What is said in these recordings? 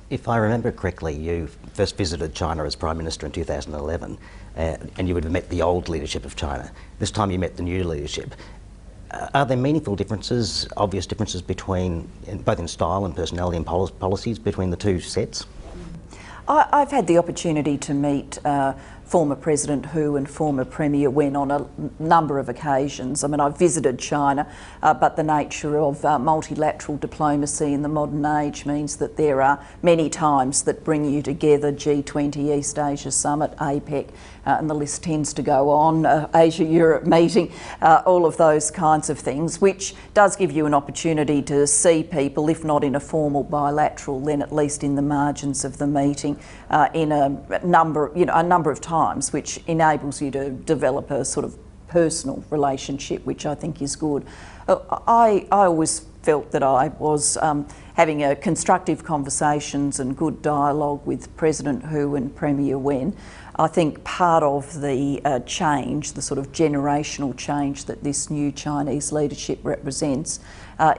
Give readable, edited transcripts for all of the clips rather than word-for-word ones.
If I remember correctly, you first visited China as Prime Minister in 2011, and you would have met the old leadership of China. This time you met the new leadership. Are there meaningful differences, obvious differences between, both in style and personality and policies between the two sets? I've had the opportunity to meet former President Hu and former Premier Wen on a number of occasions. I mean, I've visited China, but the nature of multilateral diplomacy in the modern age means that there are many times that bring you together: G20, East Asia Summit, APEC, and the list tends to go on, Asia-Europe meeting, all of those kinds of things, which does give you an opportunity to see people, if not in a formal bilateral, then at least in the margins of the meeting, in a number of times, which enables you to develop a sort of personal relationship, which I think is good. I always felt that I was having a constructive conversations and good dialogue with President Hu and Premier Wen. I think part of the change, the sort of generational change that this new Chinese leadership represents,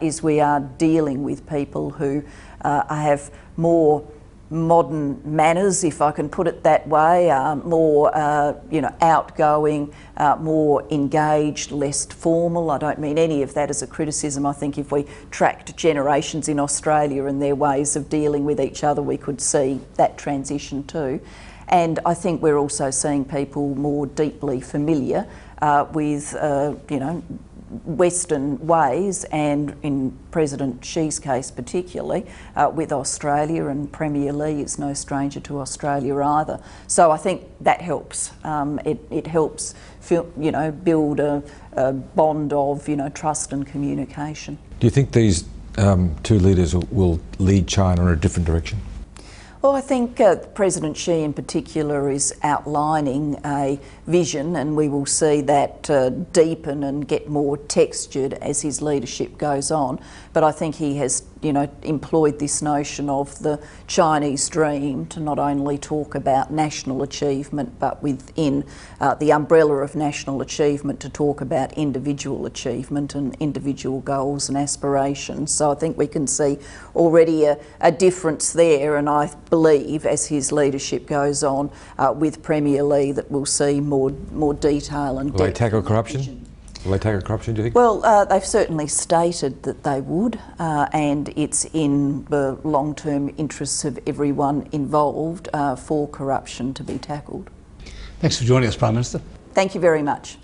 is we are dealing with people who have more modern manners, if I can put it that way, more outgoing, more engaged, less formal. I don't mean any of that as a criticism. I think if we tracked generations in Australia and their ways of dealing with each other, we could see that transition too. And I think we're also seeing people more deeply familiar with Western ways, and in President Xi's case particularly, with Australia, and Premier Li is no stranger to Australia either. So I think that helps. It helps build a bond of trust and communication. Do you think these two leaders will lead China in a different direction? Well, I think President Xi in particular is outlining a vision, and we will see that deepen and get more textured as his leadership goes on. But I think he has employed this notion of the Chinese dream to not only talk about national achievement, but within the umbrella of national achievement to talk about individual achievement and individual goals and aspirations. So I think we can see already a difference there, and I believe as his leadership goes on with Premier Li that we'll see more detail and depth. Will they tackle corruption? Will they tackle corruption, do you think? Well, they've certainly stated that they would, and it's in the long-term interests of everyone involved for corruption to be tackled. Thanks for joining us, Prime Minister. Thank you very much.